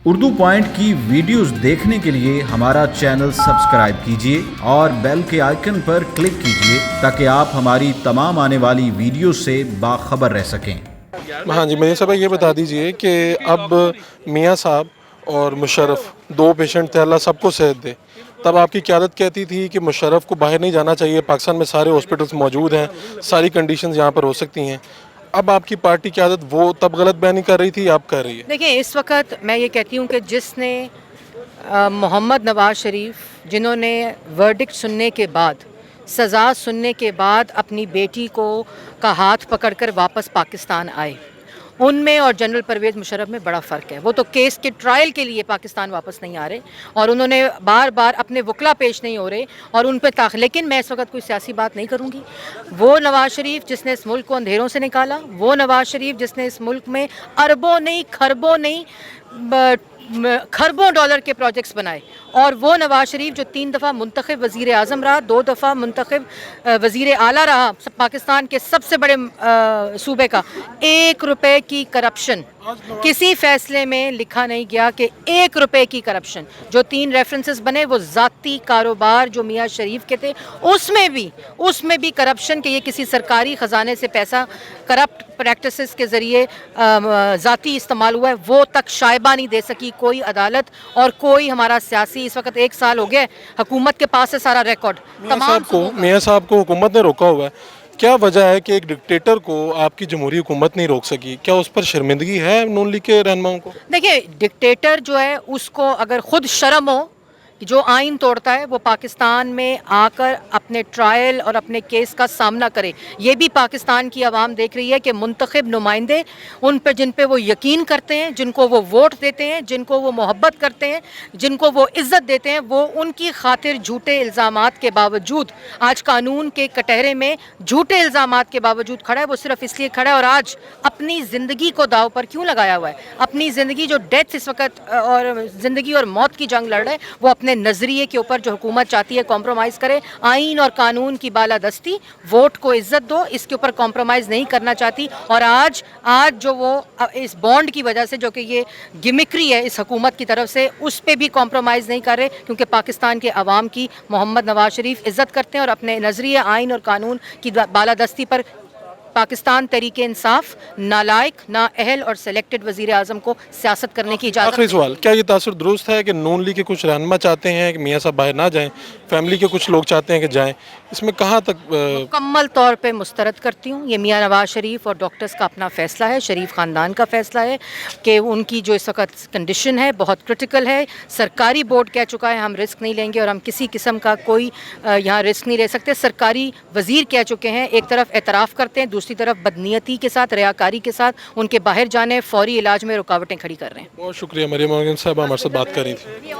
Urdu point کی videos دیکھنے کے لیے ہمارا چینل سبسکرائب کیجیے اور بیل کے آئیکن پر کلک کیجیے تاکہ آپ ہماری تمام آنے والی ویڈیوز سے باخبر رہ سکیں۔ ہاں جی، مجھے صاحب یہ بتا دیجئے کہ اب میاں صاحب اور مشرف دو پیشنٹ تھے، اللہ سب کو صحت دے، تب آپ کی قیادت کہتی تھی کہ مشرف کو باہر نہیں جانا چاہیے، پاکستان میں سارے ہاسپٹلس موجود ہیں، ساری کنڈیشنز یہاں پر ہو سکتی ہیں۔ اب آپ کی پارٹی قیادت وہ تب غلط بیانی کر رہی تھی، آپ کر رہی ہے؟ دیکھیں، اس وقت میں یہ کہتی ہوں کہ جس نے محمد نواز شریف جنہوں نے ورڈکٹ سننے کے بعد، سزا سننے کے بعد اپنی بیٹی کا ہاتھ پکڑ کر واپس پاکستان آئے، ان میں اور جنرل پرویز مشرف میں بڑا فرق ہے۔ وہ تو کیس کے ٹرائل کے لیے پاکستان واپس نہیں آ رہے اور انہوں نے بار بار اپنے وکلا پیش نہیں ہو رہے اور ان پہ لیکن میں اس وقت کوئی سیاسی بات نہیں کروں گی۔ وہ نواز شریف جس نے اس ملک کو اندھیروں سے نکالا، وہ نواز شریف جس نے اس ملک میں اربوں نہیں، کھربوں نہیں، کھربوں ڈالر کے پروجیکٹس بنائے، اور وہ نواز شریف جو 3 دفعہ منتخب وزیر اعظم رہا، 2 دفعہ منتخب وزیر اعلیٰ رہا پاکستان کے سب سے بڑے صوبے کا، 1 روپے کی کرپشن کسی فیصلے میں لکھا نہیں گیا کہ 1 روپے کی کرپشن۔ جو 3 ریفرنسز بنے وہ ذاتی کاروبار جو میاں شریف کے تھے، اس میں بھی کرپشن کہ یہ کسی سرکاری خزانے سے پیسہ کرپٹ پریکٹسز کے ذریعے ذاتی استعمال ہوا ہے، وہ تک شائبہ نہیں دے سکی کوئی عدالت اور کوئی ہمارا سیاسی۔ اس وقت 1 سال ہو گیا حکومت کے پاس ہے سارا ریکارڈ۔ میاں صاحب کو حکومت نے روکا ہوا ہے، کیا وجہ ہے کہ ایک ڈکٹیٹر کو آپ کی جمہوری حکومت نہیں روک سکی؟ کیا اس پر شرمندگی ہے نون لیگ کے رہنماؤں کو؟ دیکھیں، ڈکٹیٹر جو ہے اس کو اگر خود شرم ہو جو آئین توڑتا ہے، وہ پاکستان میں آ کر اپنے ٹرائل اور اپنے کیس کا سامنا کرے۔ یہ بھی پاکستان کی عوام دیکھ رہی ہے کہ منتخب نمائندے ان پہ جن پہ وہ یقین کرتے ہیں، جن کو وہ ووٹ دیتے ہیں، جن کو وہ محبت کرتے ہیں، جن کو وہ عزت دیتے ہیں، وہ ان کی خاطر جھوٹے الزامات کے باوجود آج قانون کے کٹہرے میں جھوٹے الزامات کے باوجود کھڑا ہے۔ وہ صرف اس لیے کھڑا ہے اور آج اپنی زندگی کو داؤ پر کیوں لگایا ہوا ہے؟ اپنی زندگی جو ڈیتھ اس وقت اور زندگی اور موت کی جنگ لڑ رہے ہیں، وہ اپنے نظریے کے اوپر جو حکومت چاہتی ہے کمپرومائز کرے۔ آئین اور قانون کی بالادستی، ووٹ کو عزت دو، اس کے اوپر کمپرومائز نہیں کرنا چاہتی۔ اور آج جو وہ اس بانڈ کی وجہ سے جو کہ یہ گمکری ہے اس حکومت کی طرف سے، اس پہ بھی کمپرومائز نہیں کر رہے، کیونکہ پاکستان کے عوام کی محمد نواز شریف عزت کرتے ہیں اور اپنے نظریے، آئین اور قانون کی بالادستی پر پاکستان تحریک انصاف نالائق، نااہل اور سلیکٹڈ وزیر اعظم کو سیاست کرنے کی اجازت۔ آخری سوال، کیا یہ تاثر درست ہے کہ نون لیگ کے کچھ رہنما چاہتے ہیں کہ میاں صاحب باہر نہ جائیں، فیملی کے کچھ لوگ چاہتے ہیں کہ جائیں؟ اس میں کہاں تک مکمل طور پہ مسترد کرتی ہوں۔ یہ میاں نواز شریف اور ڈاکٹرز کا اپنا فیصلہ ہے، شریف خاندان کا فیصلہ ہے کہ ان کی جو اس وقت کنڈیشن ہے بہت کرٹیکل ہے۔ سرکاری بورڈ کہہ چکا ہے ہم رسک نہیں لیں گے اور ہم کسی قسم کا کوئی یہاں رسک نہیں لے سکتے۔ سرکاری وزیر کہہ چکے ہیں، ایک طرف اعتراف کرتے ہیں، دوسری طرف بدنیتی کے ساتھ، ریاکاری کے ساتھ ان کے باہر جانے، فوری علاج میں رکاوٹیں کھڑی کر رہے ہیں۔ بہت شکریہ مریم صاحبہ، ہمارے ساتھ بات کر رہی تھی۔